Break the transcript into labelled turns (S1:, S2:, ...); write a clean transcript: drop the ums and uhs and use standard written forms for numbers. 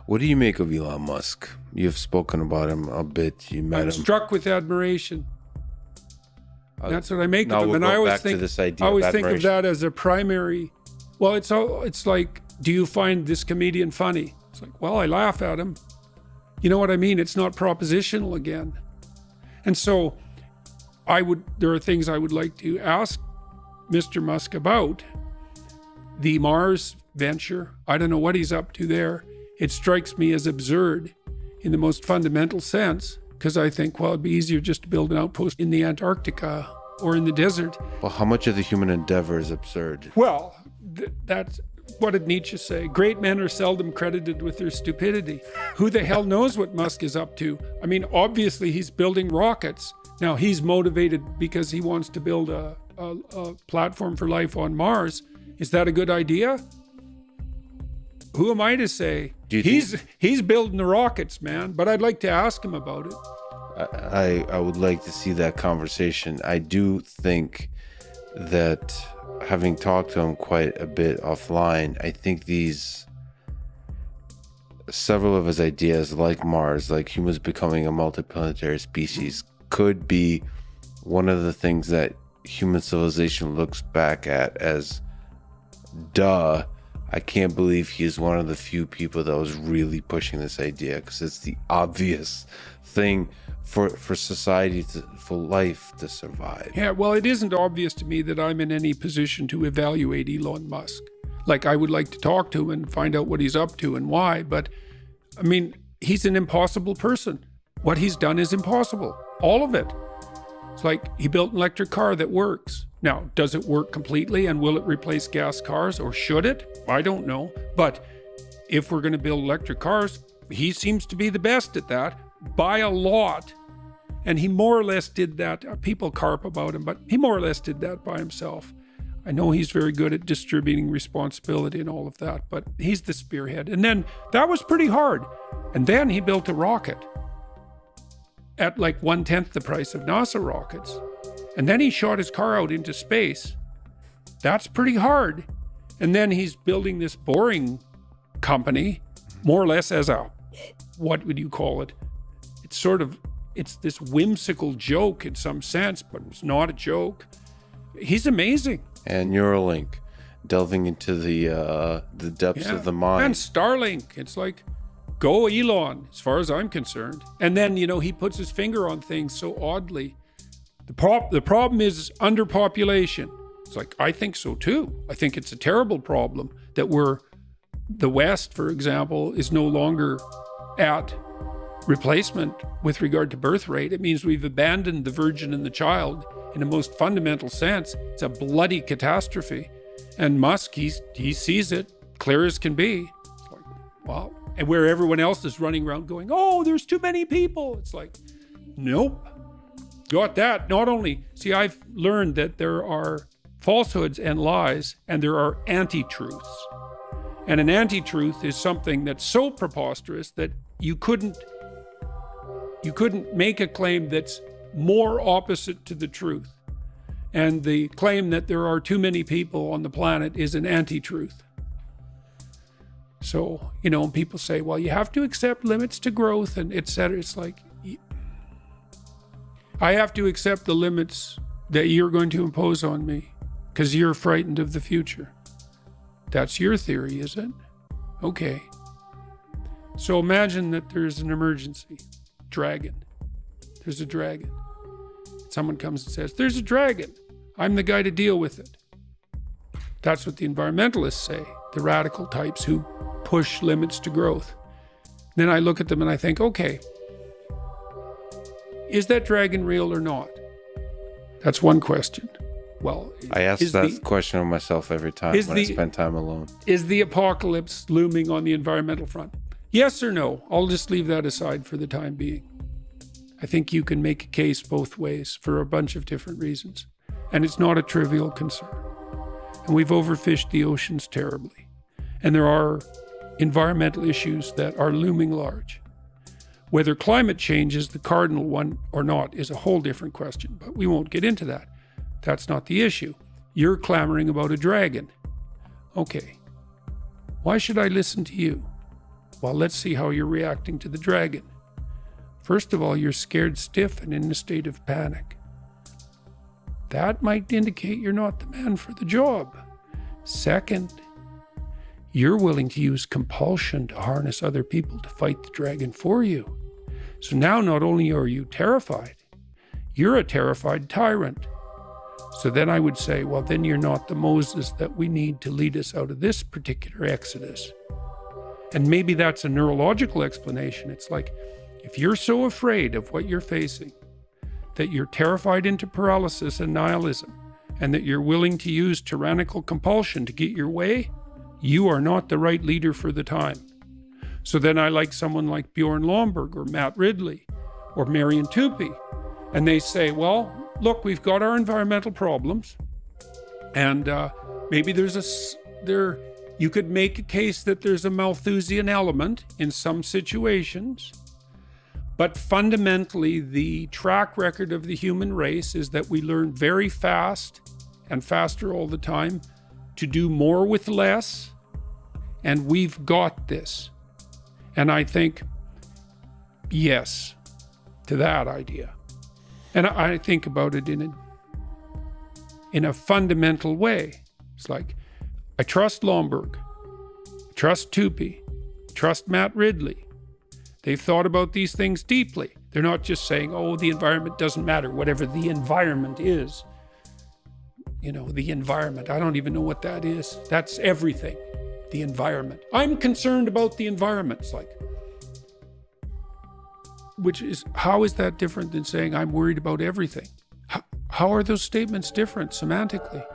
S1: What do you make of Elon Musk? You've spoken about him a bit. You met
S2: I'm
S1: him.
S2: struck with admiration. That's what I make of him.
S1: We'll
S2: and
S1: go
S2: I always
S1: back
S2: think
S1: to this idea
S2: I always
S1: of
S2: think of
S1: admiration.
S2: that as a primary. Well, it's like, do you find this comedian funny? It's like, well, I laugh at him. You know what I mean? It's not propositional again. And so there are things I would like to ask Mr. Musk about. The Mars venture, I don't know what he's up to there. It strikes me as absurd in the most fundamental sense, because I think, well, it'd be easier just to build an outpost in the Antarctica or in the desert.
S1: Well, how much of the human endeavor is absurd?
S2: Well, that's what did Nietzsche say? Great men are seldom credited with their stupidity. Who the hell knows what Musk is up to? I mean, obviously he's building rockets. Now he's motivated because he wants to build a platform for life on Mars. Is that a good idea? Who am I to say? He's building the rockets, man. But I'd like to ask him about it.
S1: I would like to see that conversation. I do think that, having talked to him quite a bit offline, I think several of his ideas, like Mars, like humans becoming a multiplanetary species, could be one of the things that human civilization looks back at as, duh, I can't believe he is one of the few people that was really pushing this idea, because it's the obvious thing for society, for life to survive.
S2: Yeah, well, it isn't obvious to me that I'm in any position to evaluate Elon Musk. Like, I would like to talk to him and find out what he's up to and why, but I mean, he's an impossible person. What he's done is impossible. All of it. It's like he built an electric car that works. Now, does it work completely, and will it replace gas cars, or should it? I don't know. But if we're going to build electric cars, he seems to be the best at that by a lot. And he more or less did that. People carp about him, but he more or less did that by himself. I know he's very good at distributing responsibility and all of that, but he's the spearhead. And then that was pretty hard. And then he built a rocket at like 1/10 the price of NASA rockets. And then he shot his car out into space. That's pretty hard. And then he's building this boring company, more or less as a, what would you call it? It's this whimsical joke in some sense, but it's not a joke. He's amazing.
S1: And Neuralink, delving into the depths of the mind.
S2: And Starlink, it's like, go Elon, as far as I'm concerned. And then, he puts his finger on things so oddly. The problem is underpopulation. It's like, I think so too. I think it's a terrible problem that the West, for example, is no longer at replacement with regard to birth rate. It means we've abandoned the virgin and the child in a most fundamental sense. It's a bloody catastrophe. And Musk, he sees it clear as can be. It's like, wow. And where everyone else is running around going, oh, there's too many people. It's like, nope. Got that. Not only, see, I've learned that there are falsehoods and lies, and there are anti-truths. And an anti-truth is something that's so preposterous that you couldn't make a claim that's more opposite to the truth. And the claim that there are too many people on the planet is an anti-truth. So, people say, well, you have to accept limits to growth and et cetera. It's like, I have to accept the limits that you're going to impose on me because you're frightened of the future. That's your theory, is it? Okay. So imagine that there's an emergency. Dragon. There's a dragon. Someone comes and says, there's a dragon. I'm the guy to deal with it. That's what the environmentalists say, the radical types who push limits to growth. Then I look at them and I think, okay, is that dragon real or not? That's one question. Well,
S1: I ask that question of myself every time when I spend time alone.
S2: Is the apocalypse looming on the environmental front? Yes or no? I'll just leave that aside for the time being. I think you can make a case both ways for a bunch of different reasons. And it's not a trivial concern. And we've overfished the oceans terribly. And there are environmental issues that are looming large. Whether climate change is the cardinal one or not is a whole different question, but we won't get into that. That's not the issue. You're clamoring about a dragon. Okay. Why should I listen to you? Well, let's see how you're reacting to the dragon. First of all, you're scared stiff and in a state of panic. That might indicate you're not the man for the job. Second, you're willing to use compulsion to harness other people to fight the dragon for you. So now not only are you terrified, you're a terrified tyrant. So then I would say, well, then you're not the Moses that we need to lead us out of this particular exodus. And maybe that's a neurological explanation. It's like, if you're so afraid of what you're facing, that you're terrified into paralysis and nihilism, and that you're willing to use tyrannical compulsion to get your way, you are not the right leader for the time. So then I like someone like Bjorn Lomborg or Matt Ridley or Marion Tupy. And they say, well, look, we've got our environmental problems. And maybe you could make a case that there's a Malthusian element in some situations. But fundamentally, the track record of the human race is that we learn very fast and faster all the time to do more with less. And we've got this. And I think, yes, to that idea. And I think about it in a fundamental way. It's like, I trust Lomborg, trust Tupy, trust Matt Ridley. They've thought about these things deeply. They're not just saying, oh, the environment doesn't matter, whatever the environment is. You know, the environment, I don't even know what that is. That's everything, the environment. I'm concerned about the environment. It's like, how is that different than saying I'm worried about everything? How are those statements different semantically?